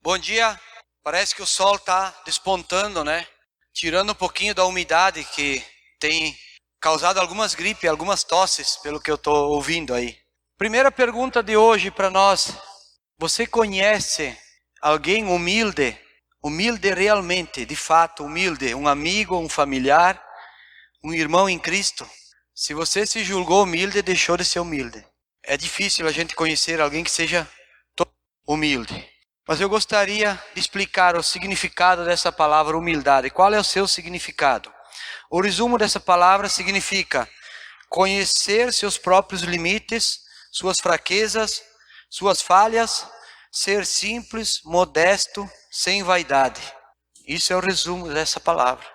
Bom dia. Parece que o sol está despontando, né? Tirando um pouquinho da umidade que tem causado algumas gripes, algumas tosses, pelo que eu estou ouvindo aí. Primeira pergunta de hoje para nós. Você conhece alguém humilde? Humilde realmente, de fato, humilde? Um amigo, um familiar, um irmão em Cristo? Se você se julgou humilde, deixou de ser humilde. É difícil a gente conhecer alguém que seja humilde. Mas eu gostaria de explicar o significado dessa palavra humildade. Qual é o seu significado? O resumo dessa palavra significa conhecer seus próprios limites, suas fraquezas, suas falhas, ser simples, modesto, sem vaidade. Isso é o resumo dessa palavra.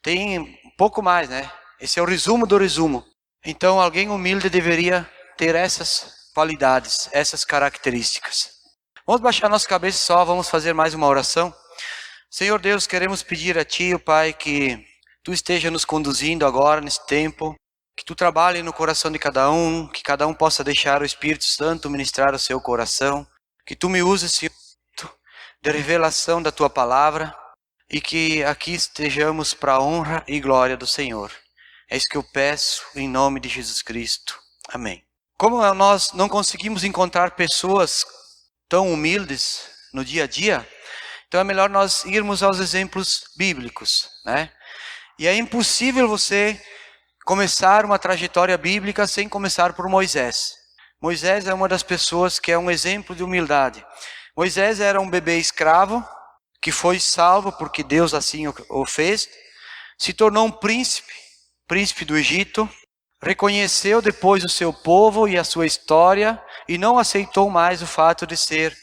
Tem um pouco mais, né? Esse é o resumo do resumo. Então, alguém humilde deveria ter essas qualidades, essas características. Vamos baixar nossa cabeça só, vamos fazer mais uma oração. Senhor Deus, queremos pedir a Ti, Pai, que Tu esteja nos conduzindo agora, nesse tempo, que Tu trabalhe no coração de cada um, que cada um possa deixar o Espírito Santo ministrar o seu coração, que Tu me uses, Senhor, de revelação da Tua palavra, e que aqui estejamos para a honra e glória do Senhor. É isso que eu peço em nome de Jesus Cristo. Amém. Como nós não conseguimos encontrar pessoas tão humildes no dia a dia, então é melhor nós irmos aos exemplos bíblicos, né? E é impossível você começar uma trajetória bíblica sem começar por Moisés. Moisés é uma das pessoas que é um exemplo de humildade. Moisés era um bebê escravo que foi salvo porque Deus assim o fez, se tornou um príncipe do Egito, reconheceu depois o seu povo e a sua história e não aceitou mais o fato de ser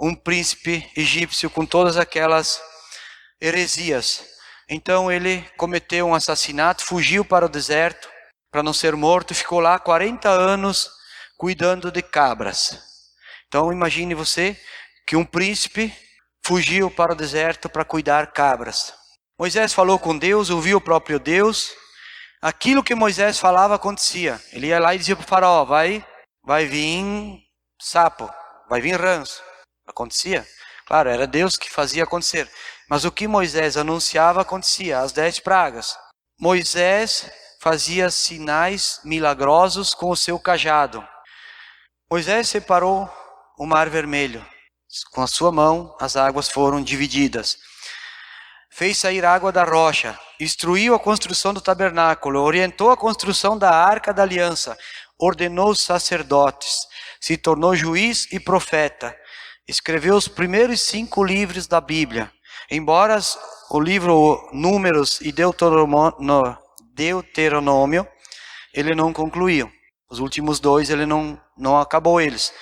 um príncipe egípcio com todas aquelas heresias. Então ele cometeu um assassinato, fugiu para o deserto para não ser morto e ficou lá 40 anos cuidando de cabras. Então imagine você que um príncipe fugiu para o deserto para cuidar cabras. Moisés falou com Deus, ouviu o próprio Deus. Aquilo que Moisés falava acontecia. Ele ia lá e dizia para o faraó, vai vir sapo, vai vir ranço. Acontecia. Claro, era Deus que fazia acontecer. Mas o que Moisés anunciava acontecia, as 10 pragas. Moisés fazia sinais milagrosos com o seu cajado. Moisés separou o mar vermelho. Com a sua mão, as águas foram divididas. Fez sair água da rocha, instruiu a construção do tabernáculo, orientou a construção da arca da aliança, ordenou os sacerdotes, se tornou juiz e profeta, escreveu os primeiros 5 livros da Bíblia. Embora o livro Números e Deuteronômio, ele não concluiu. Os últimos 2 ele não acabou eles,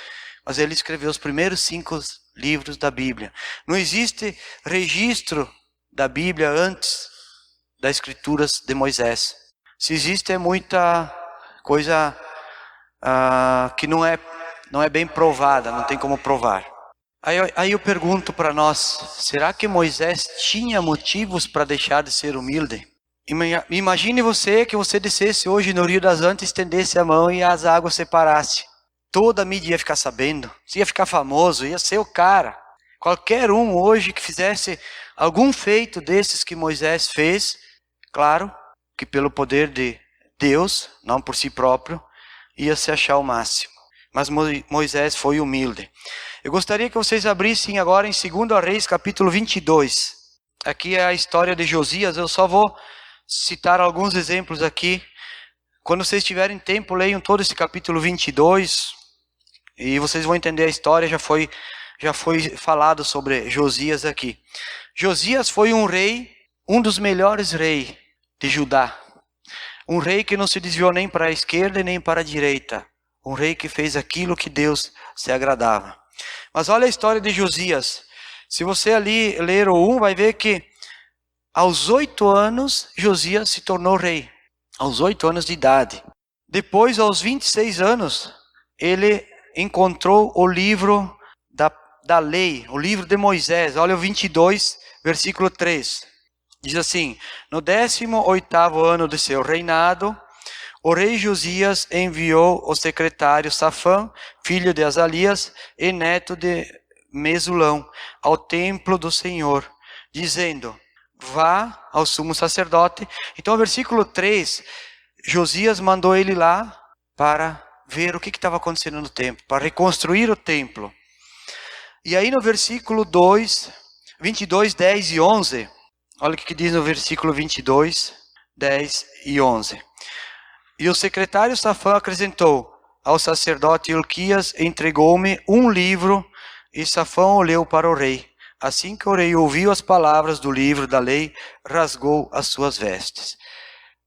mas ele escreveu os primeiros 5 livros da Bíblia. Não existe registro da Bíblia antes das escrituras de Moisés. Se existe é muita coisa que não é bem provada, não tem como provar. Aí eu pergunto para nós, será que Moisés tinha motivos para deixar de ser humilde? Imagine que você descesse hoje no Rio das Antas, estendesse a mão e as águas separassem. Toda a mídia ia ficar sabendo, você ia ficar famoso, ia ser o cara. Qualquer um hoje que fizesse algum feito desses que Moisés fez, claro que pelo poder de Deus, não por si próprio, ia se achar o máximo. Mas Moisés foi humilde. Eu gostaria que vocês abrissem agora em 2 Reis, capítulo 22. Aqui é a história de Josias, eu só vou citar alguns exemplos aqui. Quando vocês tiverem tempo, leiam todo esse capítulo 22 e vocês vão entender a história, já foi falado sobre Josias aqui. Josias foi um rei, um dos melhores reis de Judá. Um rei que não se desviou nem para a esquerda nem para a direita. Um rei que fez aquilo que Deus se agradava. Mas olha a história de Josias. Se você ali ler o 1, vai ver que aos 8 anos Josias se tornou rei. Aos 8 anos de idade. Depois, aos 26 anos, ele encontrou o livro da lei, o livro de Moisés. Olha o 22, versículo 3. Diz assim: no 18º ano de seu reinado, o rei Josias enviou o secretário Safã, filho de Azalias e neto de Mesulão, ao templo do Senhor, dizendo: vá ao sumo sacerdote. Então, o versículo 3, Josias mandou ele lá para ver o que estava acontecendo no templo, para reconstruir o templo. E aí no versículo 22, 10 e 11, olha o que diz no versículo 22, 10 e 11. E o secretário Safã acrescentou: ao sacerdote Hilquias entregou-me um livro, e Safã o leu para o rei. Assim que o rei ouviu as palavras do livro da lei, rasgou as suas vestes.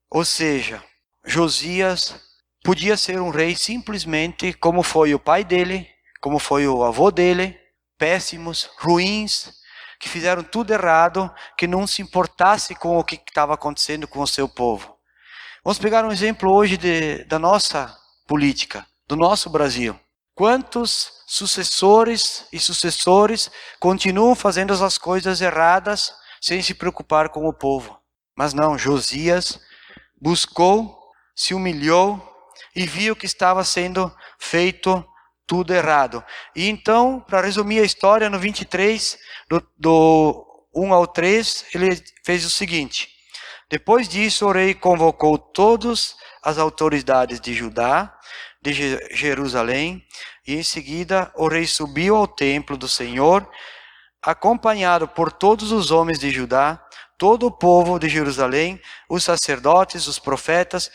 Ou seja, Josias podia ser um rei simplesmente como foi o pai dele, como foi o avô dele, péssimos, ruins, que fizeram tudo errado, que não se importasse com o que estava acontecendo com o seu povo. Vamos pegar um exemplo hoje da nossa política, do nosso Brasil. Quantos sucessores e sucessores continuam fazendo as coisas erradas sem se preocupar com o povo? Mas não, Josias buscou, se humilhou e viu que estava sendo feito tudo errado. E então, para resumir a história, no 23, do 1 ao 3, ele fez o seguinte: depois disso, o rei convocou todas as autoridades de Judá, de Jerusalém, e em seguida o rei subiu ao templo do Senhor, acompanhado por todos os homens de Judá, todo o povo de Jerusalém, os sacerdotes, os profetas,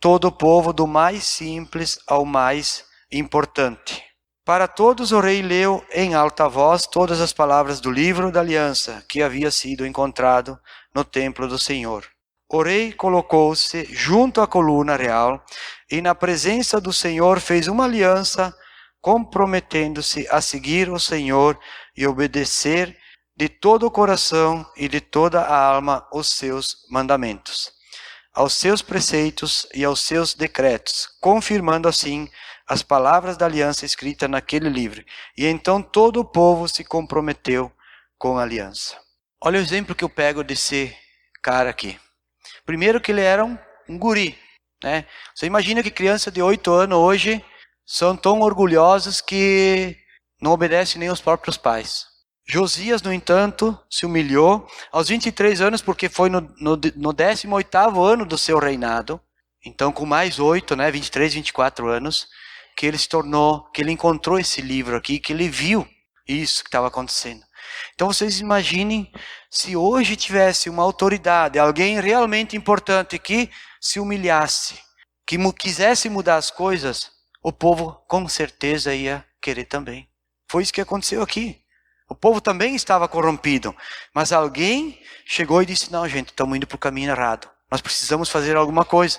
todo o povo, do mais simples ao mais importante. Para todos o rei leu em alta voz todas as palavras do livro da aliança que havia sido encontrado no templo do Senhor. O rei colocou-se junto à coluna real e na presença do Senhor fez uma aliança, comprometendo-se a seguir o Senhor e obedecer de todo o coração e de toda a alma os seus mandamentos, aos seus preceitos e aos seus decretos, confirmando assim as palavras da aliança escritas naquele livro. E então todo o povo se comprometeu com a aliança. Olha o exemplo que eu pego desse cara aqui. Primeiro que ele era um guri, né? Você imagina que criança de 8 anos hoje são tão orgulhosos que não obedecem nem aos próprios pais. Josias, no entanto, se humilhou aos 23 anos, porque foi no 18º ano do seu reinado. Então, com mais 8, né, 23, 24 anos, que ele se tornou, que ele encontrou esse livro aqui, que ele viu isso que estava acontecendo. Então, vocês imaginem se hoje tivesse uma autoridade, alguém realmente importante que se humilhasse, que quisesse mudar as coisas, o povo com certeza ia querer também. Foi isso que aconteceu aqui. O povo também estava corrompido, mas alguém chegou e disse: não, gente, estamos indo para o caminho errado. Nós precisamos fazer alguma coisa.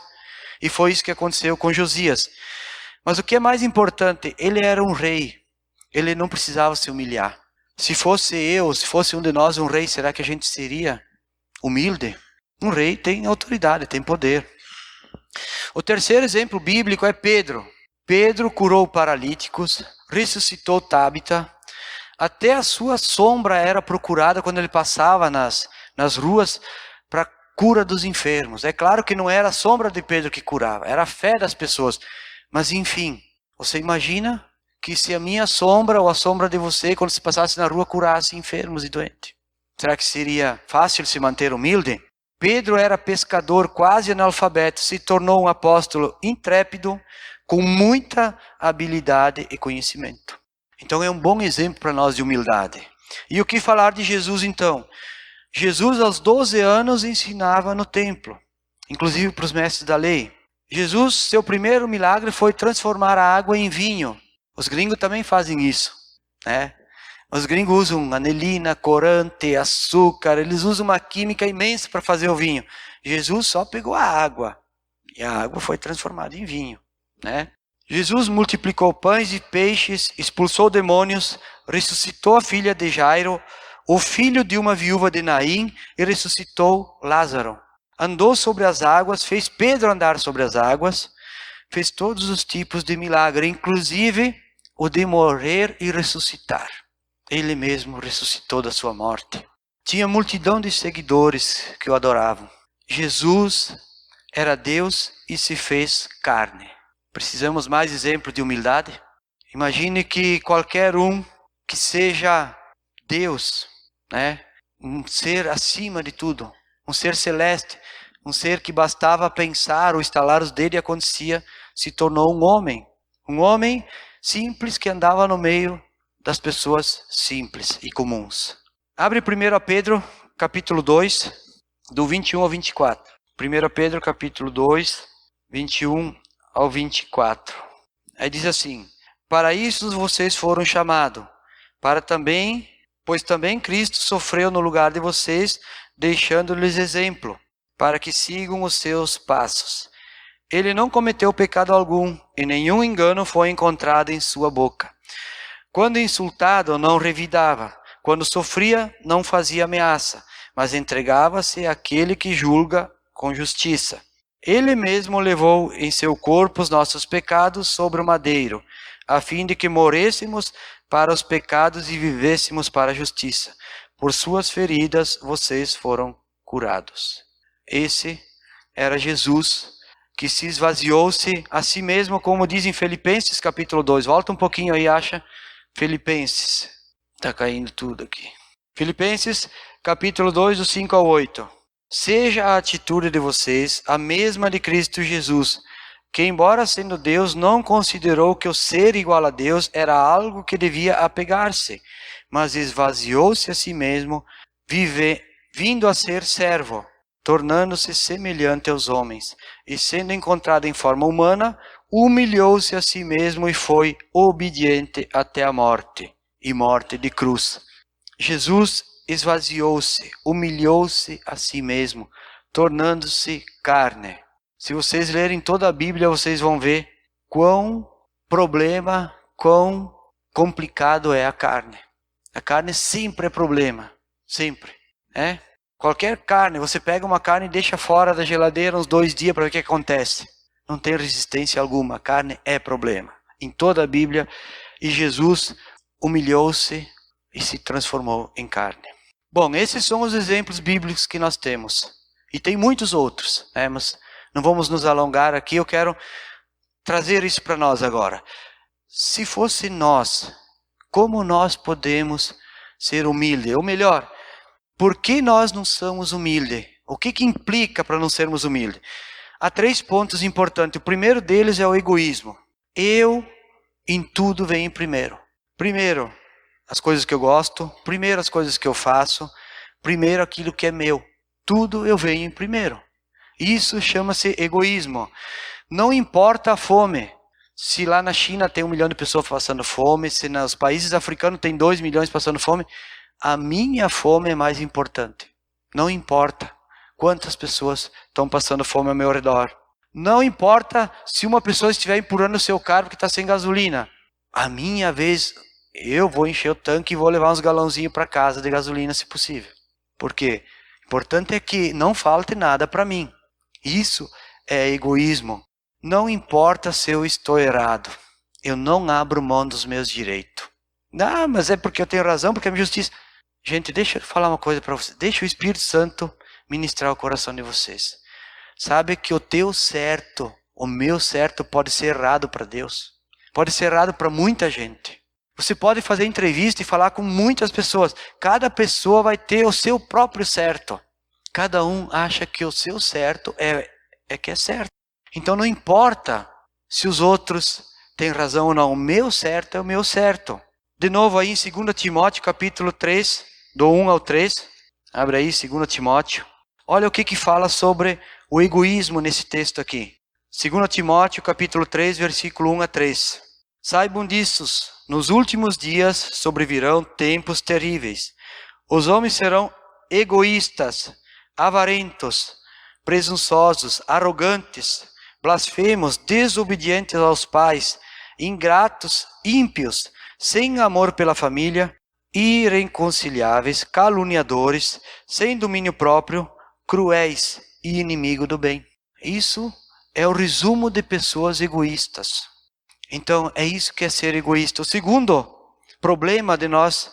E foi isso que aconteceu com Josias. Mas o que é mais importante, ele era um rei. Ele não precisava se humilhar. Se fosse eu, se fosse um de nós um rei, será que a gente seria humilde? Um rei tem autoridade, tem poder. O terceiro exemplo bíblico é Pedro. Pedro curou paralíticos, ressuscitou Tábita. Até a sua sombra era procurada quando ele passava nas ruas para cura dos enfermos. É claro que não era a sombra de Pedro que curava, era a fé das pessoas. Mas enfim, você imagina que se a minha sombra ou a sombra de você, quando se passasse na rua, curasse enfermos e doentes? Será que seria fácil se manter humilde? Pedro era pescador quase analfabeto, se tornou um apóstolo intrépido, com muita habilidade e conhecimento. Então é um bom exemplo para nós de humildade. E o que falar de Jesus então? Jesus aos 12 anos ensinava no templo, inclusive para os mestres da lei. Jesus, seu primeiro milagre foi transformar a água em vinho. Os gringos também fazem isso, né? Os gringos usam anilina, corante, açúcar, eles usam uma química imensa para fazer o vinho. Jesus só pegou a água e a água foi transformada em vinho, né? Jesus multiplicou pães e peixes, expulsou demônios, ressuscitou a filha de Jairo, o filho de uma viúva de Naim, e ressuscitou Lázaro. Andou sobre as águas, fez Pedro andar sobre as águas, fez todos os tipos de milagre, inclusive o de morrer e ressuscitar. Ele mesmo ressuscitou da sua morte. Tinha multidão de seguidores que o adoravam. Jesus era Deus e se fez carne. Precisamos mais exemplos de humildade? Imagine que qualquer um que seja Deus, né? Um ser acima de tudo, um ser celeste, um ser que bastava pensar ou estalar os dedos e acontecia, se tornou um homem simples que andava no meio das pessoas simples e comuns. Abre 1 Pedro, capítulo 2, do 21 ao 24. 1 Pedro, capítulo 2, 21 ao 24. Aí diz assim: para isso vocês foram chamados, pois também Cristo sofreu no lugar de vocês, deixando-lhes exemplo, para que sigam os seus passos. Ele não cometeu pecado algum, e nenhum engano foi encontrado em sua boca. Quando insultado, não revidava. Quando sofria, não fazia ameaça, mas entregava-se àquele que julga com justiça. Ele mesmo levou em seu corpo os nossos pecados sobre o madeiro, a fim de que morrêssemos para os pecados e vivêssemos para a justiça. Por suas feridas vocês foram curados. Esse era Jesus, que se esvaziou-se a si mesmo, como diz em Filipenses capítulo 2. Volta um pouquinho aí, acha? Filipenses. Está caindo tudo aqui. Filipenses capítulo 2, do 5 ao 8. Seja a atitude de vocês a mesma de Cristo Jesus, que embora sendo Deus, não considerou que o ser igual a Deus era algo que devia apegar-se, mas esvaziou-se a si mesmo, vindo a ser servo, tornando-se semelhante aos homens, e sendo encontrado em forma humana, humilhou-se a si mesmo e foi obediente até a morte, e morte de cruz. Jesus esvaziou-se, humilhou-se a si mesmo, tornando-se carne. Se vocês lerem toda a Bíblia, vocês vão ver quão complicado é a carne. A carne sempre é problema, sempre. Qualquer carne, você pega uma carne e deixa fora da geladeira uns 2 dias para ver o que acontece. Não tem resistência alguma, a carne é problema. Em toda a Bíblia, e Jesus humilhou-se e se transformou em carne. Bom, esses são os exemplos bíblicos que nós temos. E tem muitos outros, mas não vamos nos alongar aqui, eu quero trazer isso para nós agora. Se fosse nós, como nós podemos ser humildes? Ou melhor, por que nós não somos humildes? O que implica para não sermos humildes? Há 3 pontos importantes. O primeiro deles é o egoísmo. Eu, em tudo, venho primeiro. Primeiro, as coisas que eu gosto. Primeiro, as coisas que eu faço. Primeiro, aquilo que é meu. Tudo eu venho em primeiro. Isso chama-se egoísmo. Não importa a fome. Se lá na China tem 1 milhão de pessoas passando fome, se nos países africanos tem 2 milhões passando fome, a minha fome é mais importante. Não importa quantas pessoas estão passando fome ao meu redor. Não importa se uma pessoa estiver empurrando o seu carro que está sem gasolina. A minha vez, eu vou encher o tanque e vou levar uns galãozinhos para casa de gasolina, se possível. Por quê? O importante é que não falte nada para mim. Isso é egoísmo. Não importa se eu estou errado. Eu não abro mão dos meus direitos. Ah, mas é porque eu tenho razão, porque é minha justiça. Gente, deixa eu falar uma coisa para vocês. Deixa o Espírito Santo ministrar o coração de vocês. Sabe que o teu certo, o meu certo pode ser errado para Deus. Pode ser errado para muita gente. Você pode fazer entrevista e falar com muitas pessoas. Cada pessoa vai ter o seu próprio certo. Cada um acha que o seu certo é que é certo. Então não importa se os outros têm razão ou não. O meu certo é o meu certo. De novo aí em 2 Timóteo capítulo 3, do 1 ao 3. Abre aí 2 Timóteo. Olha o que fala sobre o egoísmo nesse texto aqui. 2 Timóteo capítulo 3, versículo 1 a 3. Saibam disso, nos últimos dias sobrevirão tempos terríveis. Os homens serão egoístas, avarentos, presunçosos, arrogantes, blasfemos, desobedientes aos pais, ingratos, ímpios, sem amor pela família, irreconciliáveis, caluniadores, sem domínio próprio, cruéis e inimigo do bem. Isso é o resumo de pessoas egoístas. Então, é isso que é ser egoísta. O segundo problema de nós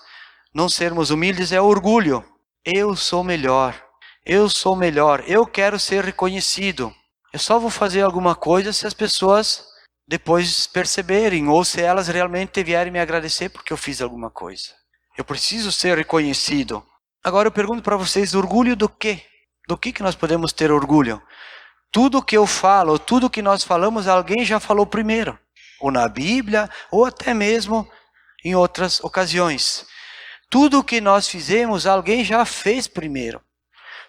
não sermos humildes é o orgulho. Eu sou melhor. Eu sou melhor. Eu quero ser reconhecido. Eu só vou fazer alguma coisa se as pessoas depois perceberem, ou se elas realmente vierem me agradecer porque eu fiz alguma coisa. Eu preciso ser reconhecido. Agora eu pergunto para vocês, orgulho do quê? Do que nós podemos ter orgulho? Tudo que eu falo, tudo que nós falamos, alguém já falou primeiro. Ou na Bíblia, ou até mesmo em outras ocasiões. Tudo que nós fizemos, alguém já fez primeiro.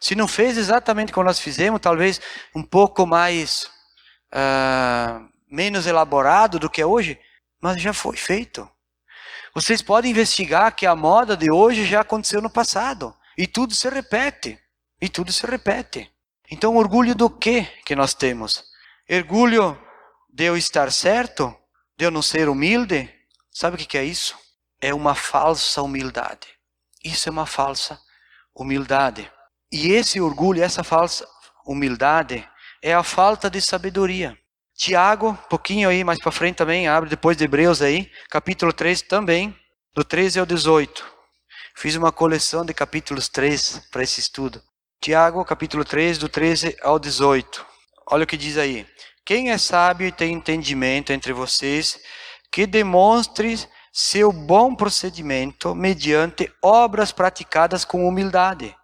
Se não fez exatamente como nós fizemos, talvez um pouco mais, menos elaborado do que é hoje, mas já foi feito. Vocês podem investigar que a moda de hoje já aconteceu no passado. E tudo se repete. E tudo se repete. Então, orgulho do que nós temos? Orgulho de eu estar certo? De eu não ser humilde? Sabe o que é isso? É uma falsa humildade. Isso é uma falsa humildade. E esse orgulho, essa falsa humildade, é a falta de sabedoria. Tiago, um pouquinho aí mais para frente também, abre depois de Hebreus aí, capítulo 3 também, do 13 ao 18. Fiz uma coleção de capítulos 3 para esse estudo. Tiago, capítulo 3, do 13 ao 18. Olha o que diz aí. Quem é sábio e tem entendimento entre vocês, que demonstre seu bom procedimento mediante obras praticadas com humildade,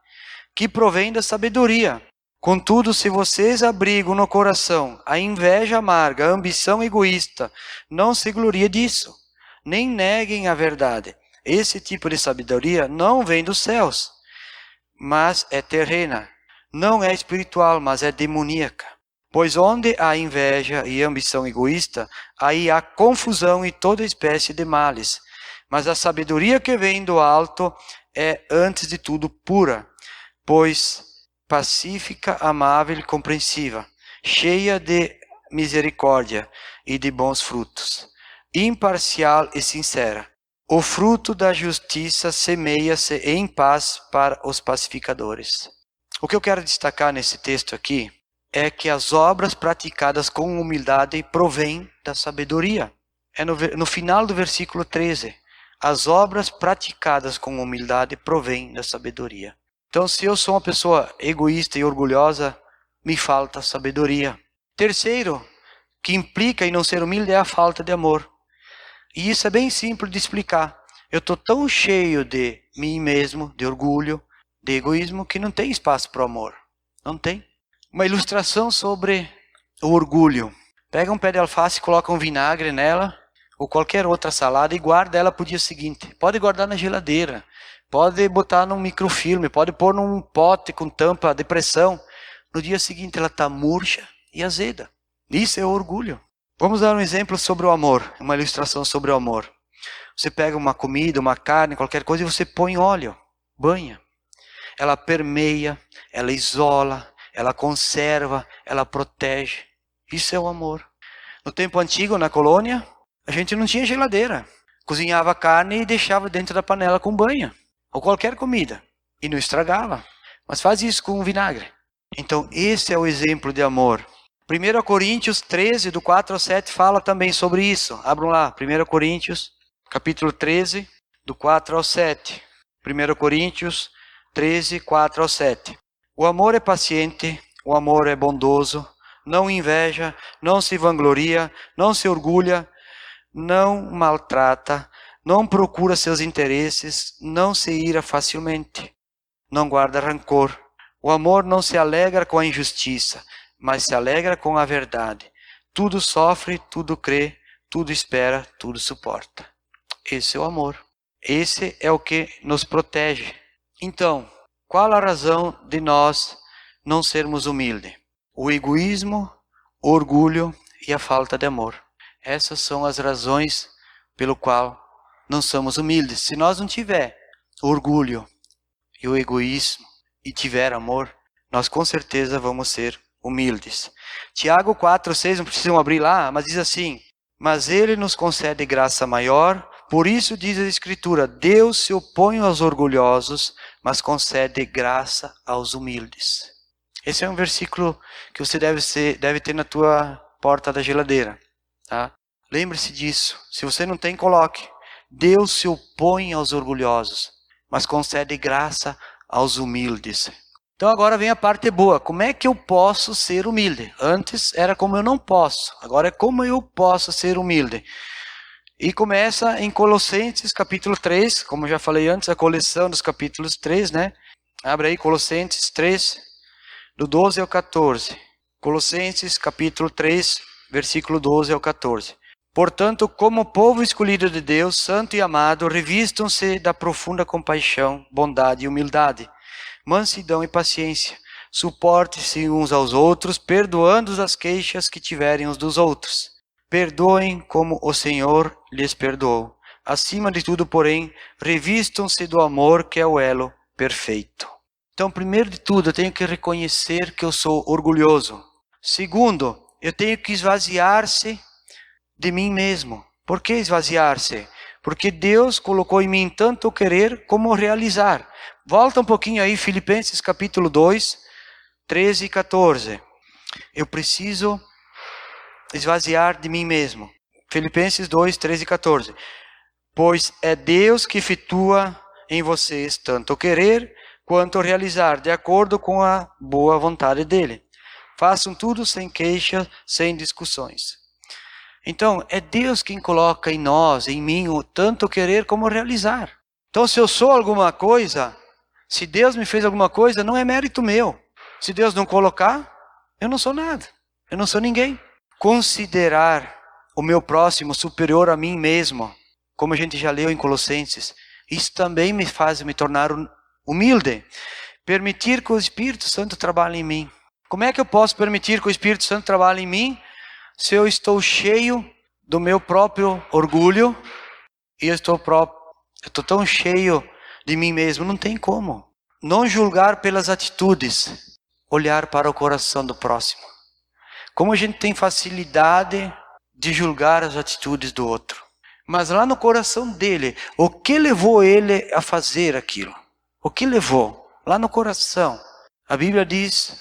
que provém da sabedoria. Contudo, se vocês abrigam no coração a inveja amarga, a ambição egoísta, não se glorie disso, nem neguem a verdade. Esse tipo de sabedoria não vem dos céus, mas é terrena. Não é espiritual, mas é demoníaca. Pois onde há inveja e ambição egoísta, aí há confusão e toda espécie de males. Mas a sabedoria que vem do alto é, antes de tudo, pura, pois pacífica, amável e compreensiva, cheia de misericórdia e de bons frutos, imparcial e sincera. O fruto da justiça semeia-se em paz para os pacificadores. O que eu quero destacar nesse texto aqui é que as obras praticadas com humildade provêm da sabedoria. É no final do versículo 13. As obras praticadas com humildade provêm da sabedoria. Então, se eu sou uma pessoa egoísta e orgulhosa, me falta sabedoria. Terceiro, que implica em não ser humilde, é a falta de amor. E isso é bem simples de explicar. Eu estou tão cheio de mim mesmo, de orgulho, de egoísmo, que não tem espaço para o amor. Não tem. Uma ilustração sobre o orgulho. Pega um pé de alface, coloca um vinagre nela, ou qualquer outra salada, e guarda ela para o dia seguinte. Pode guardar na geladeira. Pode botar num microfilme, pode pôr num pote com tampa de pressão. No dia seguinte ela está murcha e azeda. Isso é orgulho. Vamos dar um exemplo sobre o amor, uma ilustração sobre o amor. Você pega uma comida, uma carne, qualquer coisa, e você põe óleo, banha. Ela permeia, ela isola, ela conserva, ela protege. Isso é o amor. No tempo antigo, na colônia, a gente não tinha geladeira. Cozinhava a carne e deixava dentro da panela com banha. Ou qualquer comida. E não estragava. Mas faz isso com vinagre. Então, esse é o exemplo de amor. 1 Coríntios 13, do 4 ao 7, fala também sobre isso. Abram lá, 1 Coríntios, capítulo 13, do 4 ao 7. 1 Coríntios 13, 4 ao 7. O amor é paciente, o amor é bondoso, não inveja, não se vangloria, não se orgulha, não maltrata, não procura seus interesses, não se ira facilmente, não guarda rancor. O amor não se alegra com a injustiça, mas se alegra com a verdade. Tudo sofre, tudo crê, tudo espera, tudo suporta. Esse é o amor. Esse é o que nos protege. Então, qual a razão de nós não sermos humildes? O egoísmo, o orgulho e a falta de amor. Essas são as razões pelo qual não somos humildes. Se nós não tiver o orgulho e o egoísmo e tiver amor, nós com certeza vamos ser humildes. Tiago 4, 6, não precisam abrir lá, mas diz assim: mas ele nos concede graça maior, por isso diz a Escritura, Deus se opõe aos orgulhosos, mas concede graça aos humildes. Esse é um versículo que você deve ter na tua porta da geladeira. Tá? Lembre-se disso. Se você não tem, coloque. Deus se opõe aos orgulhosos, mas concede graça aos humildes. Então agora vem a parte boa. Como é que eu posso ser humilde? Antes era como eu não posso. Agora é como eu posso ser humilde. E começa em Colossenses capítulo 3. Como eu já falei antes, a coleção dos capítulos 3, né? Abre aí Colossenses 3, do 12 ao 14. Colossenses capítulo 3, versículo 12 ao 14. Portanto, como povo escolhido de Deus, santo e amado, revistam-se da profunda compaixão, bondade e humildade, mansidão e paciência. Suportem-se uns aos outros, perdoando as queixas que tiverem uns dos outros. Perdoem como o Senhor lhes perdoou. Acima de tudo, porém, revistam-se do amor, que é o elo perfeito. Então, primeiro de tudo, eu tenho que reconhecer que eu sou orgulhoso. Segundo, eu tenho que esvaziar-se de mim mesmo. Por que esvaziar-se? Porque Deus colocou em mim tanto o querer como o realizar. Volta um pouquinho aí, Filipenses capítulo 2, 13 e 14. Eu preciso esvaziar de mim mesmo. Filipenses 2, 13 e 14. Pois é Deus que efetua em vocês tanto o querer quanto o realizar, de acordo com a boa vontade dele. Façam tudo sem queixa, sem discussões. Então, é Deus quem coloca em nós, em mim, o tanto querer como realizar. Então, se eu sou alguma coisa, se Deus me fez alguma coisa, não é mérito meu. Se Deus não colocar, eu não sou nada. Eu não sou ninguém. Considerar o meu próximo superior a mim mesmo, como a gente já leu em Colossenses, isso também me faz me tornar humilde. Permitir que o Espírito Santo trabalhe em mim. Como é que eu posso permitir que o Espírito Santo trabalhe em mim? Se eu estou cheio do meu próprio orgulho e eu estou tão cheio de mim mesmo, não tem como. Não julgar pelas atitudes, olhar para o coração do próximo. Como a gente tem facilidade de julgar as atitudes do outro. Mas lá no coração dele, o que levou ele a fazer aquilo? O que levou? Lá no coração. A Bíblia diz,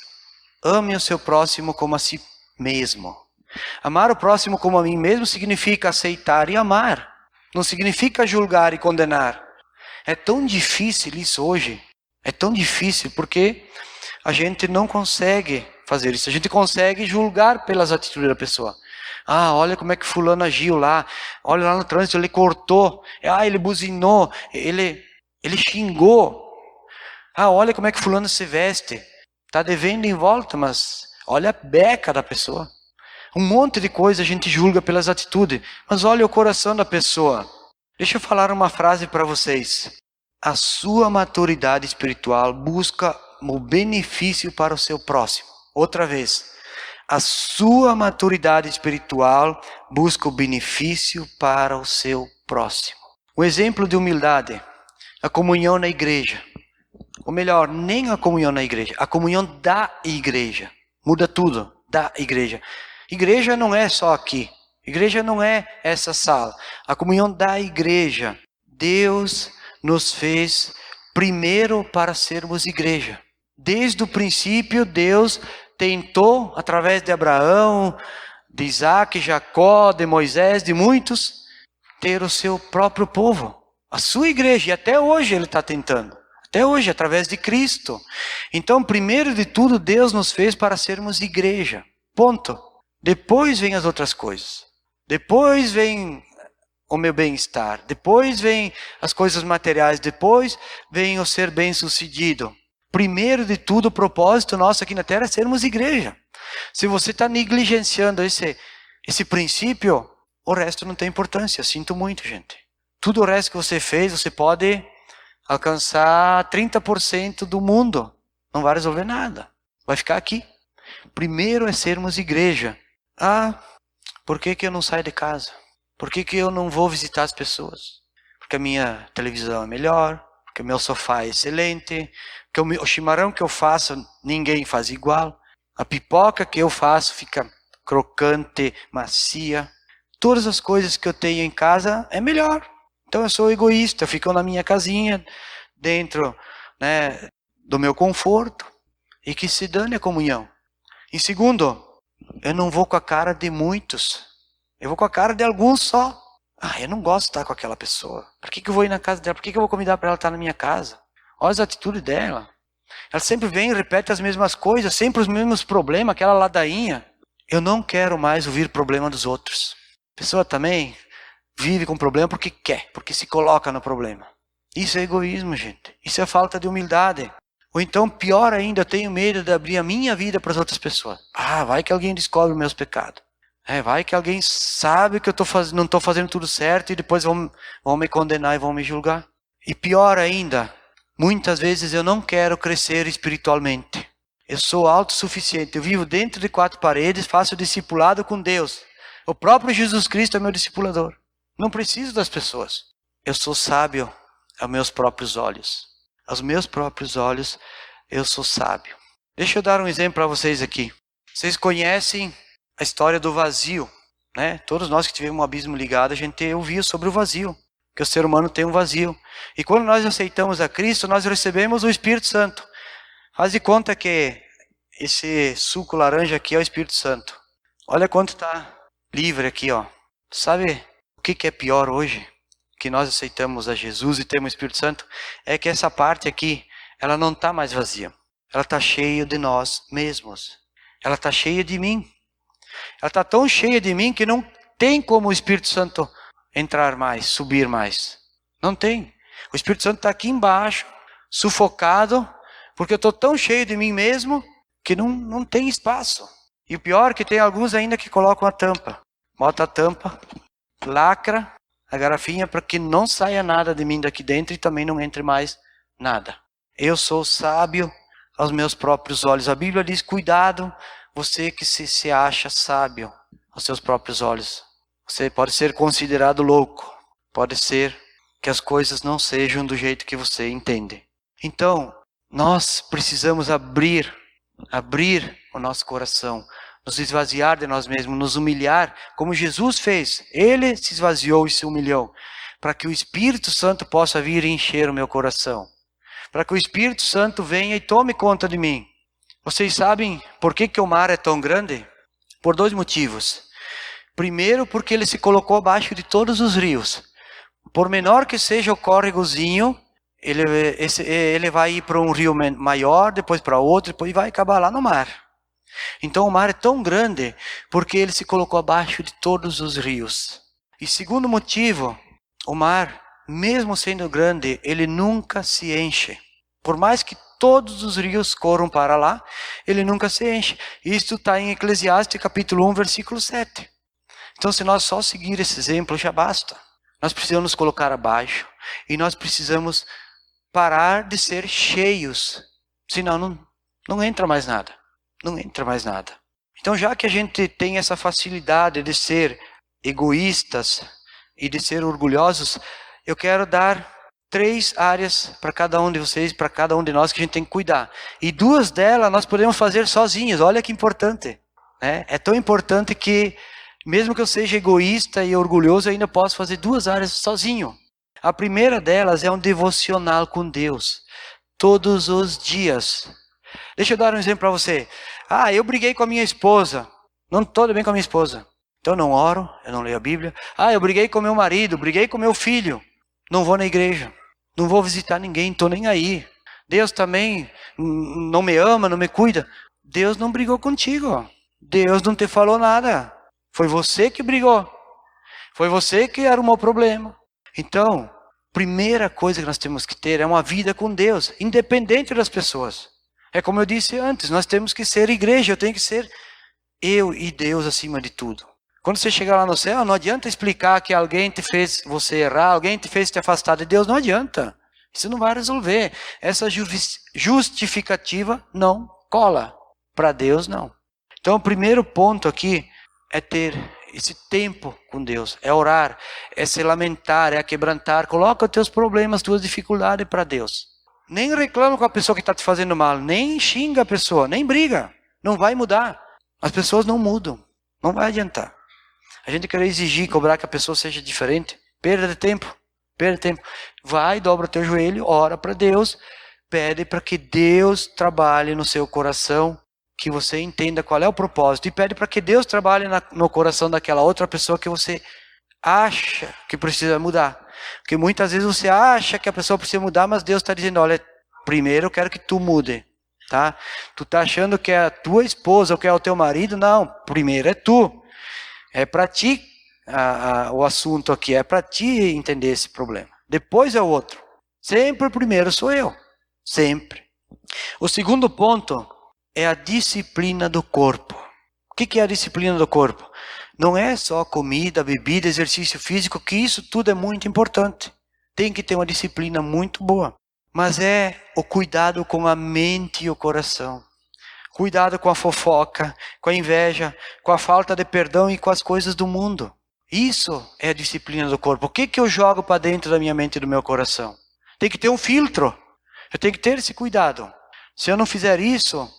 ame o seu próximo como a si mesmo. Amar o próximo como a mim mesmo significa aceitar e amar. Não significa julgar e condenar. É tão difícil isso hoje. É tão difícil porque a gente não consegue fazer isso. A gente consegue julgar pelas atitudes da pessoa. Ah, olha como é que fulano agiu lá. Olha lá no trânsito, ele cortou. Ah, ele buzinou. Ele xingou. Ah, olha como é que fulano se veste. Está devendo em volta, mas olha a beca da pessoa. Um monte de coisa a gente julga pelas atitudes, mas olha o coração da pessoa. Deixa eu falar uma frase para vocês. A sua maturidade espiritual busca o benefício para o seu próximo. Outra vez. A sua maturidade espiritual busca o benefício para o seu próximo. Um exemplo de humildade, a comunhão na igreja. Ou melhor, nem a comunhão na igreja, a comunhão da igreja. Muda tudo, da igreja. Igreja não é só aqui. Igreja não é essa sala. A comunhão da igreja. Deus nos fez primeiro para sermos igreja. Desde o princípio, Deus tentou, através de Abraão, de Isaac, Jacó, de Moisés, de muitos, ter o seu próprio povo. A sua igreja. E até hoje Ele está tentando. Até hoje, através de Cristo. Então, primeiro de tudo, Deus nos fez para sermos igreja. Ponto. Depois vem as outras coisas. Depois vem o meu bem-estar. Depois vem as coisas materiais. Depois vem o ser bem-sucedido. Primeiro de tudo, o propósito nosso aqui na Terra é sermos igreja. Se você está negligenciando esse princípio, o resto não tem importância. Sinto muito, gente. Tudo o resto que você fez, você pode alcançar 30% do mundo. Não vai resolver nada. Vai ficar aqui. Primeiro é sermos igreja. Ah, por que eu não saio de casa? Por que eu não vou visitar as pessoas? Porque a minha televisão é melhor, porque o meu sofá é excelente, porque o chimarrão que eu faço ninguém faz igual, a pipoca que eu faço fica crocante, macia. Todas as coisas que eu tenho em casa é melhor. Então eu sou egoísta, eu fico na minha casinha, dentro, né, do meu conforto, e que se dane a comunhão. Em segundo, eu não vou com a cara de muitos. Eu vou com a cara de alguns só. Ah, eu não gosto de estar com aquela pessoa. Por que eu vou ir na casa dela? Por que eu vou convidar para ela estar na minha casa? Olha as atitudes dela. Ela sempre vem e repete as mesmas coisas, sempre os mesmos problemas, aquela ladainha. Eu não quero mais ouvir problema dos outros. A pessoa também vive com problema porque quer, porque se coloca no problema. Isso é egoísmo, gente. Isso é falta de humildade. Ou então, pior ainda, eu tenho medo de abrir a minha vida para as outras pessoas. Vai que alguém descobre os meus pecados. Vai que alguém sabe que eu não estou fazendo tudo certo e depois vão me condenar e vão me julgar. E pior ainda, muitas vezes eu não quero crescer espiritualmente. Eu sou autossuficiente. Eu vivo dentro de 4 paredes, faço discipulado com Deus. O próprio Jesus Cristo é meu discipulador. Não preciso das pessoas. Eu sou sábio aos meus próprios olhos. Aos meus próprios olhos, eu sou sábio. Deixa eu dar um exemplo para vocês aqui. Vocês conhecem a história do vazio, né? Todos nós que tivemos um abismo ligado, a gente ouviu sobre o vazio. Que o ser humano tem um vazio. E quando nós aceitamos a Cristo, nós recebemos o Espírito Santo. Faz de conta que esse suco laranja aqui é o Espírito Santo. Olha quanto está livre aqui, ó. Sabe o que é pior hoje? Que nós aceitamos a Jesus e temos o Espírito Santo? É que essa parte aqui, ela não está mais vazia. Ela está cheia de nós mesmos. Ela está cheia de mim. Ela está tão cheia de mim que não tem como o Espírito Santo entrar mais, subir mais. Não tem. O Espírito Santo está aqui embaixo, sufocado, porque eu estou tão cheio de mim mesmo que não tem espaço. E o pior é que tem alguns ainda que colocam a tampa. Bota a tampa, lacra a garrafinha para que não saia nada de mim daqui dentro e também não entre mais nada. Eu sou sábio aos meus próprios olhos. A Bíblia diz, cuidado, você que se acha sábio aos seus próprios olhos. Você pode ser considerado louco. Pode ser que as coisas não sejam do jeito que você entende. Então, nós precisamos abrir o nosso coração, nos esvaziar de nós mesmos, nos humilhar, como Jesus fez. Ele se esvaziou e se humilhou, para que o Espírito Santo possa vir e encher o meu coração. Para que o Espírito Santo venha e tome conta de mim. Vocês sabem por que o mar é tão grande? Por 2 motivos. Primeiro, porque ele se colocou abaixo de todos os rios. Por menor que seja o córregozinho, ele vai ir para um rio maior, depois para outro, depois vai acabar lá no mar. Então o mar é tão grande porque ele se colocou abaixo de todos os rios. E segundo motivo, o mar, mesmo sendo grande, ele nunca se enche. Por mais que todos os rios corram para lá, ele nunca se enche. Isto está em Eclesiastes capítulo 1, versículo 7. Então se nós só seguir esse exemplo já basta. Nós precisamos nos colocar abaixo e nós precisamos parar de ser cheios. Senão não entra mais nada. Não entra mais nada. Então já que a gente tem essa facilidade de ser egoístas e de ser orgulhosos, eu quero dar 3 áreas para cada um de vocês, para cada um de nós que a gente tem que cuidar. E 2 delas nós podemos fazer sozinhos. Olha que importante. Né? É tão importante que mesmo que eu seja egoísta e orgulhoso, eu ainda posso fazer 2 áreas sozinho. A primeira delas é um devocional com Deus. Todos os dias. Deixa eu dar um exemplo para você. Eu briguei com a minha esposa. Não estou bem com a minha esposa. Então eu não oro, eu não leio a Bíblia. Eu briguei com meu marido, briguei com meu filho. Não vou na igreja. Não vou visitar ninguém, não estou nem aí. Deus também não me ama, não me cuida. Deus não brigou contigo. Deus não te falou nada. Foi você que brigou. Foi você que arrumou o problema. Então, primeira coisa que nós temos que ter é uma vida com Deus, independente das pessoas. É como eu disse antes, nós temos que ser igreja, eu tenho que ser eu e Deus acima de tudo. Quando você chegar lá no céu, não adianta explicar que alguém te fez você errar, alguém te fez te afastar de Deus, não adianta. Isso não vai resolver. Essa justificativa não cola. Para Deus, não. Então, o primeiro ponto aqui é ter esse tempo com Deus, é orar, é se lamentar, é quebrantar. Coloca os teus problemas, tuas dificuldades para Deus. Nem reclama com a pessoa que está te fazendo mal, nem xinga a pessoa, nem briga. Não vai mudar. As pessoas não mudam, não vai adiantar. A gente quer exigir, cobrar que a pessoa seja diferente, perda de tempo. Vai, dobra o teu joelho, ora para Deus, pede para que Deus trabalhe no seu coração, que você entenda qual é o propósito, e pede para que Deus trabalhe no coração daquela outra pessoa que você acha que precisa mudar. Porque muitas vezes você acha que a pessoa precisa mudar, mas Deus está dizendo, olha, primeiro eu quero que tu mude, tá? Tu tá achando que é a tua esposa ou que é o teu marido? Não, primeiro é tu. É para ti o assunto aqui, é para ti entender esse problema. Depois é o outro. Sempre o primeiro sou eu, sempre. O segundo ponto é a disciplina do corpo. O que é a disciplina do corpo? Não é só comida, bebida, exercício físico, que isso tudo é muito importante. Tem que ter uma disciplina muito boa. Mas é o cuidado com a mente e o coração. Cuidado com a fofoca, com a inveja, com a falta de perdão e com as coisas do mundo. Isso é a disciplina do corpo. O que eu jogo para dentro da minha mente e do meu coração? Tem que ter um filtro. Eu tenho que ter esse cuidado. Se eu não fizer isso,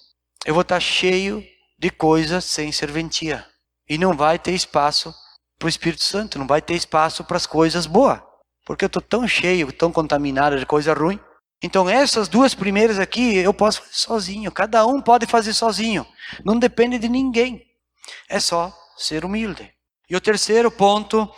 eu vou estar cheio de coisas sem serventia. E não vai ter espaço para o Espírito Santo, não vai ter espaço para as coisas boas. Porque eu estou tão cheio, tão contaminado de coisa ruim. Então essas duas primeiras aqui eu posso fazer sozinho. Cada um pode fazer sozinho. Não depende de ninguém. É só ser humilde. E o terceiro ponto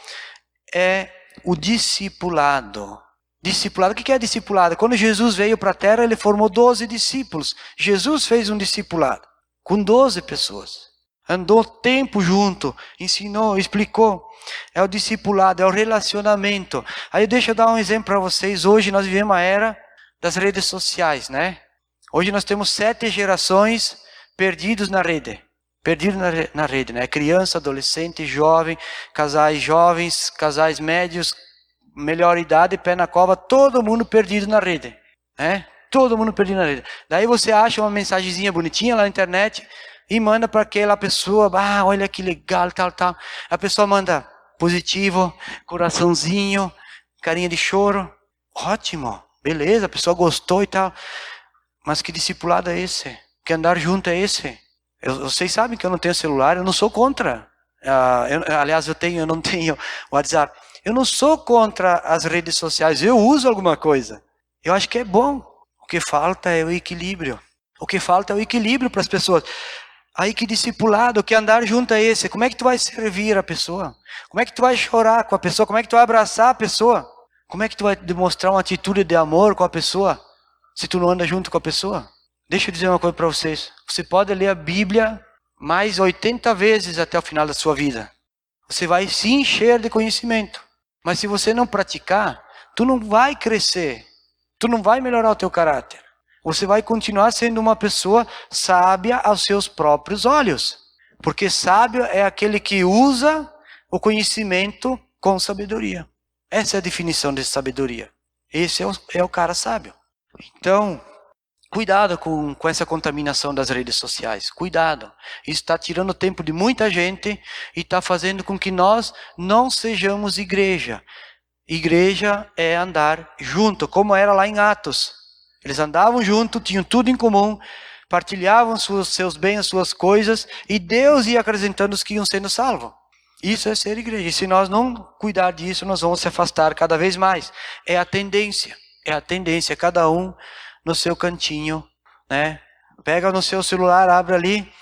é o discipulado. Discipulado, o que é discipulado? Quando Jesus veio para a terra, ele formou 12 discípulos. Jesus fez um discipulado com 12 pessoas. Andou tempo junto, ensinou, explicou. É o discipulado, é o relacionamento. Aí deixa eu dar um exemplo para vocês. Hoje nós vivemos uma era das redes sociais, né? Hoje nós temos 7 gerações perdidos na rede. Perdidos na rede, né? Criança, adolescente, jovem, casais jovens, casais médios, melhor idade, pé na cova, todo mundo perdido na rede, né? Todo mundo perdido na rede. Daí você acha uma mensagenzinha bonitinha lá na internet e manda para aquela pessoa, olha que legal, tal. A pessoa manda positivo, coraçãozinho, carinha de choro. Ótimo, beleza, a pessoa gostou e tal. Mas que discipulado é esse? Que andar junto é esse? Vocês sabem que eu não tenho celular, eu não sou contra. Aliás, eu não tenho WhatsApp. Eu não sou contra as redes sociais, eu uso alguma coisa. Eu acho que é bom. O que falta é o equilíbrio. O que falta é o equilíbrio para as pessoas. Aí que discipulado, que andar junto é esse? Como é que tu vai servir a pessoa? Como é que tu vai chorar com a pessoa? Como é que tu vai abraçar a pessoa? Como é que tu vai demonstrar uma atitude de amor com a pessoa, se tu não anda junto com a pessoa? Deixa eu dizer uma coisa para vocês. Você pode ler a Bíblia mais 80 vezes até o final da sua vida. Você vai se encher de conhecimento. Mas se você não praticar, tu não vai crescer. Tu não vai melhorar o teu caráter. Você vai continuar sendo uma pessoa sábia aos seus próprios olhos. Porque sábio é aquele que usa o conhecimento com sabedoria. Essa é a definição de sabedoria. Esse é o cara sábio. Então, cuidado com essa contaminação das redes sociais. Cuidado. Isso está tirando o tempo de muita gente e está fazendo com que nós não sejamos igreja. Igreja é andar junto, como era lá em Atos. Eles andavam junto, tinham tudo em comum, partilhavam seus bens, as suas coisas, e Deus ia acrescentando os que iam sendo salvos. Isso é ser igreja. E se nós não cuidar disso, nós vamos se afastar cada vez mais. É a tendência, cada um no seu cantinho, né? Pega no seu celular, abre ali.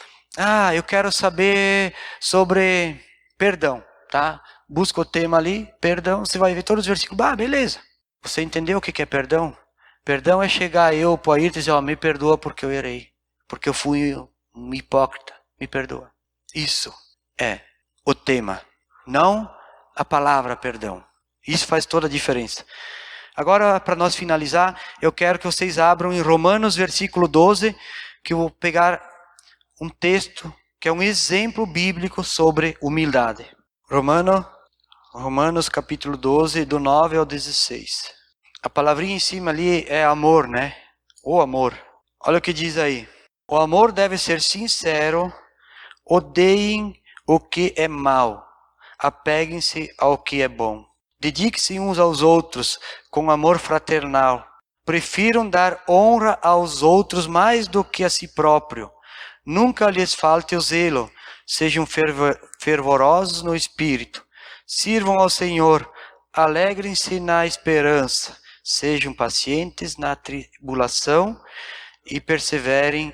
Eu quero saber sobre perdão, tá? Busca o tema ali, perdão, você vai ver todos os versículos. Beleza. Você entendeu o que é perdão? Perdão é chegar eu para ir e dizer, me perdoa porque eu errei. Porque eu fui um hipócrita. Me perdoa. Isso é o tema. Não a palavra perdão. Isso faz toda a diferença. Agora, para nós finalizar, eu quero que vocês abram em Romanos, versículo 12, que eu vou pegar um texto que é um exemplo bíblico sobre humildade. Romanos capítulo 12, do 9 ao 16. A palavrinha em cima ali é amor, né? O amor. Olha o que diz aí. O amor deve ser sincero, odeiem o que é mal, apeguem-se ao que é bom. Dediquem-se uns aos outros com amor fraternal. Prefiram dar honra aos outros mais do que a si próprio. Nunca lhes falte o zelo. Sejam fervorosos no espírito. Sirvam ao Senhor. Alegrem-se na esperança. Sejam pacientes na tribulação e perseverem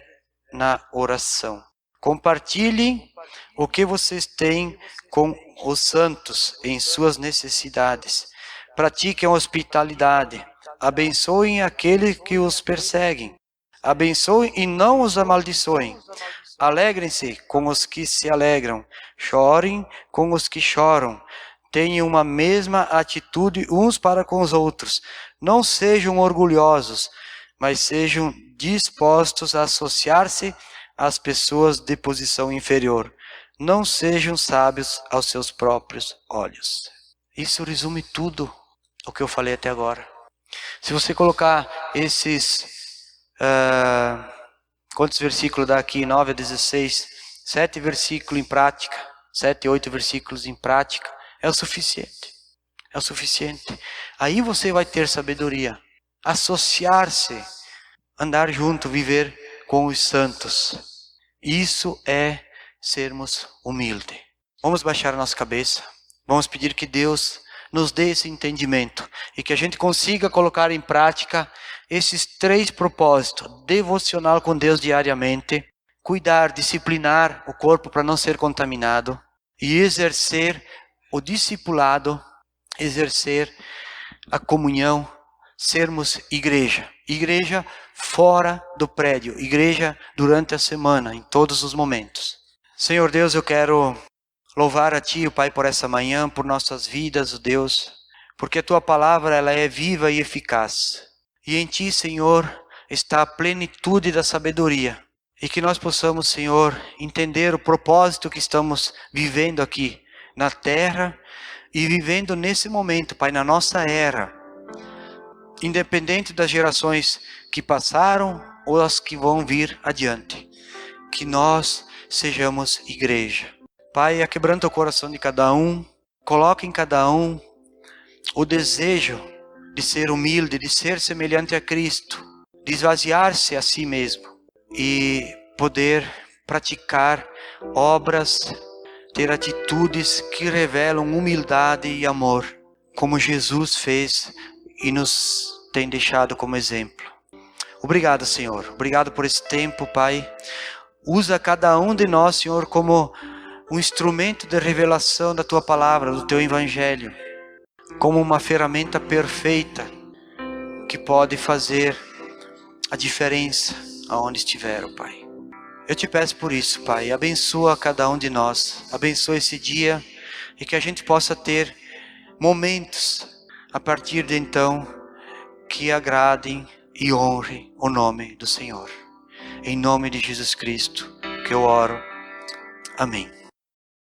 na oração. Compartilhem o que vocês têm com os santos em suas necessidades. Pratiquem a hospitalidade. abençoem aqueles que os perseguem, abençoem e não os amaldiçoem. Alegrem-se com os que se alegram, chorem com os que choram. Tenham uma mesma atitude uns para com os outros. Não sejam orgulhosos, mas sejam dispostos a associar-se às pessoas de posição inferior. Não sejam sábios aos seus próprios olhos. Isso resume tudo o que eu falei até agora. Se você colocar esses... quantos versículos dá aqui? 9 a 16. 7 versículos em prática. 7, 8 versículos em prática. É o suficiente. É o suficiente. Aí você vai ter sabedoria. Associar-se. Andar junto. Viver com os santos. Isso é sermos humildes. Vamos baixar a nossa cabeça. Vamos pedir que Deus nos dê esse entendimento. E que a gente consiga colocar em prática esses 3 propósitos. Devocional com Deus diariamente. Cuidar, disciplinar o corpo para não ser contaminado. E exercer o discipulado. Exercer a comunhão. Sermos igreja. Igreja fora do prédio. Igreja durante a semana, em todos os momentos. Senhor Deus, eu quero louvar a Ti, Pai, por essa manhã, por nossas vidas, Deus. Porque a Tua palavra ela é viva e eficaz. E em Ti, Senhor, está a plenitude da sabedoria. E que nós possamos, Senhor, entender o propósito que estamos vivendo aqui na terra e vivendo nesse momento, Pai, na nossa era. Independente das gerações que passaram ou as que vão vir adiante. Que nós sejamos igreja. Pai, aquebranta o coração de cada um. Coloca em cada um o desejo de ser humilde, de ser semelhante a Cristo. De esvaziar-se a si mesmo. E poder praticar obras, ter atitudes que revelam humildade e amor. Como Jesus fez e nos tem deixado como exemplo. Obrigado, Senhor. Obrigado por esse tempo, Pai. Usa cada um de nós, Senhor, como um instrumento de revelação da Tua palavra, do Teu Evangelho. Como uma ferramenta perfeita que pode fazer a diferença aonde estiver, oh Pai. Eu te peço por isso, Pai. Abençoa cada um de nós. Abençoa esse dia e que a gente possa ter momentos a partir de então que agradem e honrem o nome do Senhor. Em nome de Jesus Cristo que eu oro. Amém.